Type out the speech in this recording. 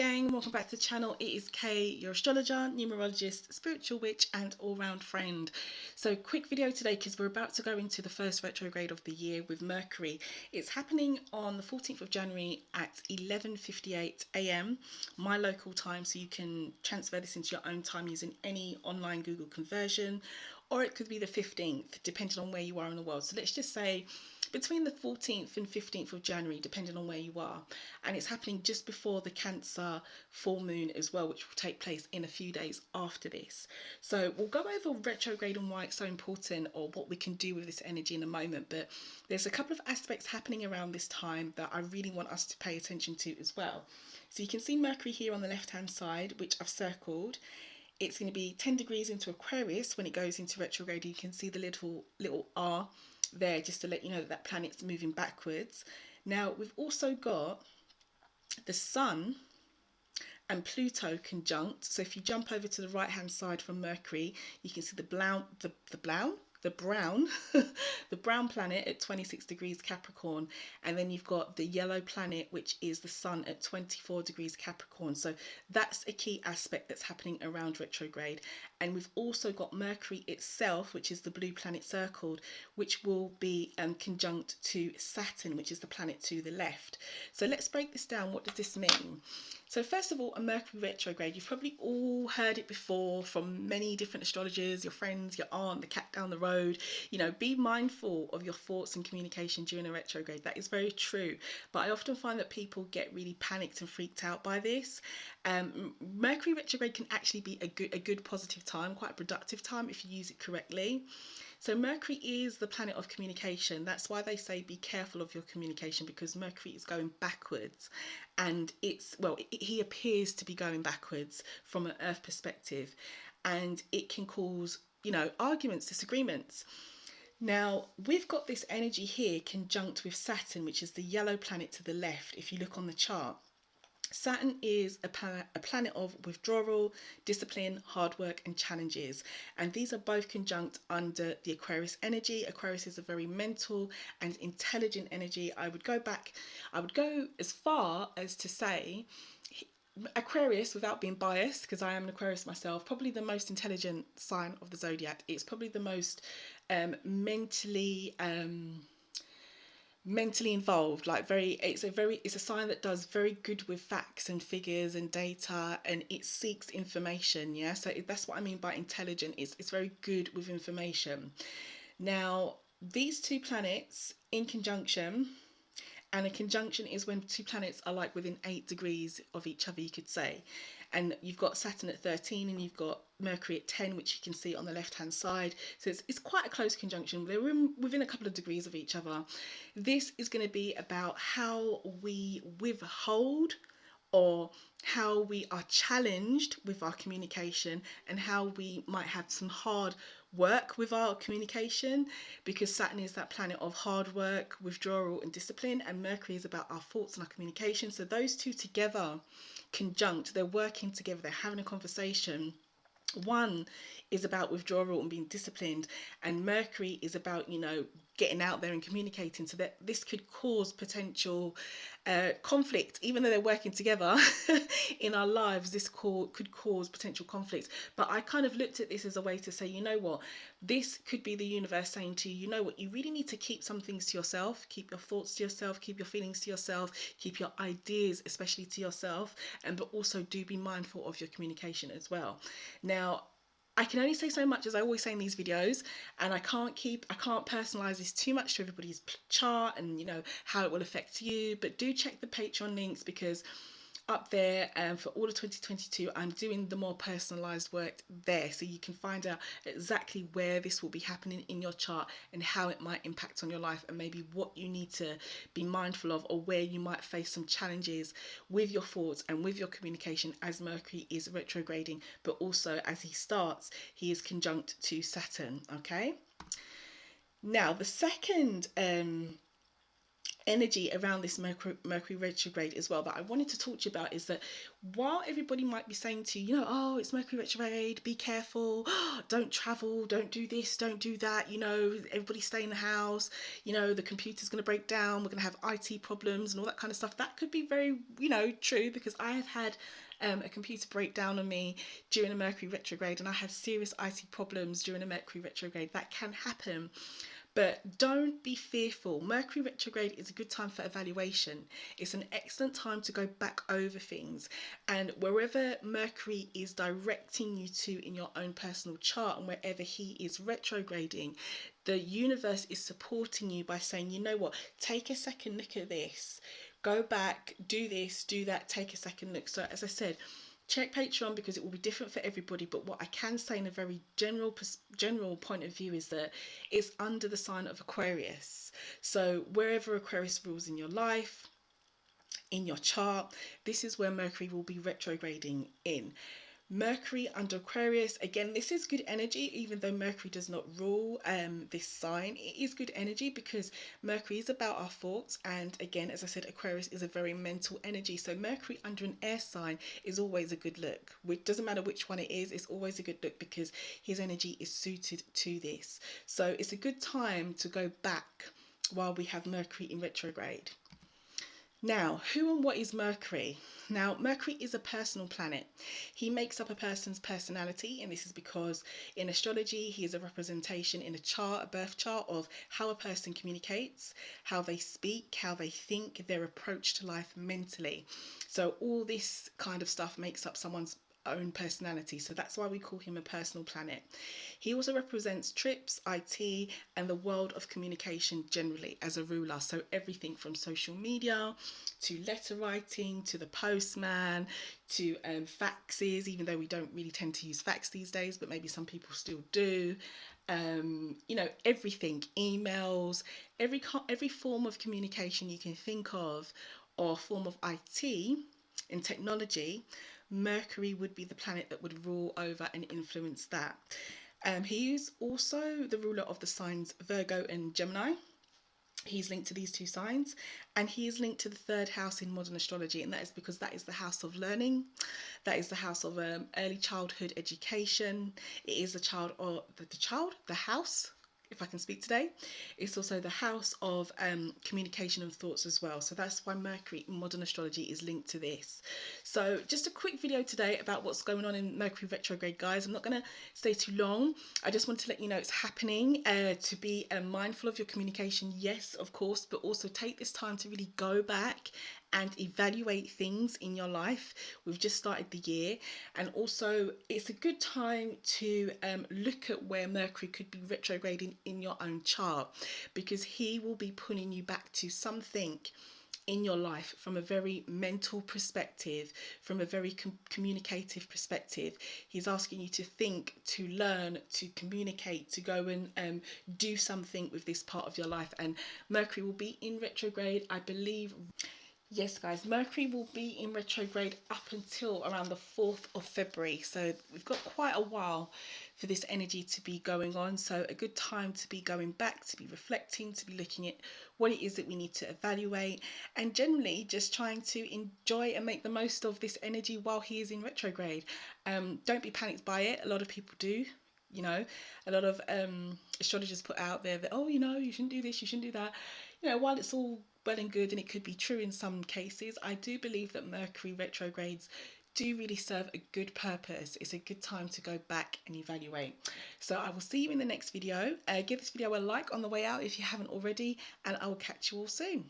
gang, welcome back to the channel. It is Kay, your astrologer, numerologist, spiritual witch and all-round friend. So quick video today because we're about to go into the first retrograde of the year with Mercury. It's happening on the 14th of January at 11:58 AM my local time, so you can transfer this into your own time using any online Google conversion, or it could be the 15th depending on where you are in the world. So let's just say between the 14th and 15th of January, depending on where you are. And it's happening just before the Cancer full moon as well, which will take place in a few days after this. So we'll go over retrograde and why it's so important, or what we can do with this energy in a moment. But there's a couple of aspects happening around this time that I really want us to pay attention to as well. So you can see Mercury here on the left hand side, which I've circled. It's going to be 10 degrees into Aquarius when it goes into retrograde. You can see the little R there, just to let you know that that planet's moving backwards. Now we've also got the Sun and Pluto conjunct. So if you jump over to the right hand side from Mercury, you can see the brown the brown planet at 26 degrees Capricorn, and then you've got the yellow planet, which is the Sun at 24 degrees Capricorn. So that's a key aspect that's happening around retrograde. And we've also got Mercury itself, which is the blue planet circled, which will be conjunct to Saturn, which is the planet to the left. So let's break this down. What does this mean? So first of all, a Mercury retrograde, you've probably all heard it before from many different astrologers, your friends, your aunt, the cat down the road. You know, be mindful of your thoughts and communication during a retrograde. That is very true. But I often find that people get really panicked and freaked out by this. Mercury retrograde can actually be a good positive time, quite a productive time if you use it correctly. So Mercury is the planet of communication. That's why they say be careful of your communication, because Mercury is going backwards, and he appears to be going backwards from an Earth perspective, and it can cause, arguments, disagreements. Now, we've got this energy here conjunct with Saturn, which is the yellow planet to the left, if you look on the chart. Saturn is a planet of withdrawal, discipline, hard work and challenges, and these are both conjunct under the Aquarius energy. Aquarius is a very mental and intelligent energy. I would go as far as to say Aquarius, without being biased, because I am an Aquarius myself, probably the most intelligent sign of the zodiac. It's probably the most mentally involved, it's a sign that does very good with facts and figures and data, and it seeks information. So that's what I mean by intelligent. It's very good with information. Now, these two planets in conjunction, and a conjunction is when two planets are like within 8 degrees of each other, you could say. And you've got Saturn at 13 and you've got Mercury at 10, which you can see on the left hand side. So it's quite a close conjunction. They're within a couple of degrees of each other. This is going to be about how we withhold, or how we are challenged with our communication, and how we might have some hard work with our communication, because Saturn is that planet of hard work, withdrawal and discipline, and Mercury is about our thoughts and our communication. So those two together, conjunct, they're working together, they're having a conversation. One is about withdrawal and being disciplined, and Mercury is about, getting out there and communicating. So that this could cause potential conflict, even though they're working together in our lives. This could cause potential conflict. But I kind of looked at this as a way to say, you know what, this could be the universe saying to you, you know what, you really need to keep some things to yourself, keep your thoughts to yourself, keep your feelings to yourself, keep your ideas especially to yourself, but also do be mindful of your communication as well. Now, I can only say so much, as I always say in these videos, and I can't personalize this too much to everybody's chart and how it will affect you. But do check the Patron links, because up there for all of 2022 I'm doing the more personalized work there, so you can find out exactly where this will be happening in your chart and how it might impact on your life, and maybe what you need to be mindful of, or where you might face some challenges with your thoughts and with your communication, as Mercury is retrograding, but also as he is conjunct to Saturn. Okay, now the second energy around this Mercury retrograde as well that I wanted to talk to you about is that while everybody might be saying to you, you know, oh, it's Mercury retrograde, be careful, don't travel, don't do this, don't do that, you know, everybody stay in the house, you know, the computer's going to break down, we're going to have IT problems and all that kind of stuff. That could be very, you know, true, because I have had a computer breakdown on me during a Mercury retrograde, and I had serious IT problems during a Mercury retrograde. That can happen. But don't be fearful. Mercury retrograde is a good time for evaluation. It's an excellent time to go back over things. And wherever Mercury is directing you to in your own personal chart, and wherever he is retrograding, the universe is supporting you by saying, you know what, take a second look at this. Go back, do this, do that, take a second look. So as I said, check Patreon because it will be different for everybody, but what I can say in a very general point of view is that it's under the sign of Aquarius. So wherever Aquarius rules in your life, in your chart, this is where Mercury will be retrograding in. Mercury under Aquarius, again, this is good energy, even though Mercury does not rule this sign. It is good energy because Mercury is about our thoughts, and again, as I said, Aquarius is a very mental energy. So Mercury under an air sign is always a good look. It doesn't matter which one it is, it's always a good look because his energy is suited to this. So it's a good time to go back while we have Mercury in retrograde. Now, who and what is Mercury? Now, Mercury is a personal planet. He makes up a person's personality, and this is because in astrology, he is a representation in a chart, a birth chart, of how a person communicates, how they speak, how they think, their approach to life mentally. So all this kind of stuff makes up someone's own personality, so that's why we call him a personal planet. He also represents trips, IT, and the world of communication generally as a ruler. So everything from social media to letter writing to the postman to faxes, even though we don't really tend to use fax these days, but maybe some people still do. You know, everything, emails, every form of communication you can think of, or form of IT in technology, Mercury would be the planet that would rule over and influence that. He is also the ruler of the signs Virgo and Gemini. He's linked to these two signs, and he is linked to the third house in modern astrology, and that is because that is the house of learning. That is the house of early childhood education. It is the house, if I can speak today. It's also the house of communication and thoughts as well. So that's why Mercury in modern astrology is linked to this. So just a quick video today about what's going on in Mercury retrograde, guys. I'm not going to stay too long. I just want to let you know it's happening, to be mindful of your communication, yes, of course, but also take this time to really go back and evaluate things in your life. We've just started the year, and also it's a good time to look at where Mercury could be retrograding in your own chart, because he will be pulling you back to something in your life from a very mental perspective, from a very communicative perspective. He's asking you to think, to learn, to communicate, to go and do something with this part of your life. And Mercury will be in retrograde, I believe. Yes, guys, Mercury will be in retrograde up until around the 4th of February. So we've got quite a while for this energy to be going on. So a good time to be going back, to be reflecting, to be looking at what it is that we need to evaluate, and generally just trying to enjoy and make the most of this energy while he is in retrograde. Don't be panicked by it. A lot of people do. You know, a lot of astrologers put out there that, oh, you know, you shouldn't do this, you shouldn't do that. You know, while it's all well and good, and it could be true in some cases, I do believe that Mercury retrogrades do really serve a good purpose. It's a good time to go back and evaluate. So I will see you in the next video. Give this video a like on the way out if you haven't already, and I will catch you all soon.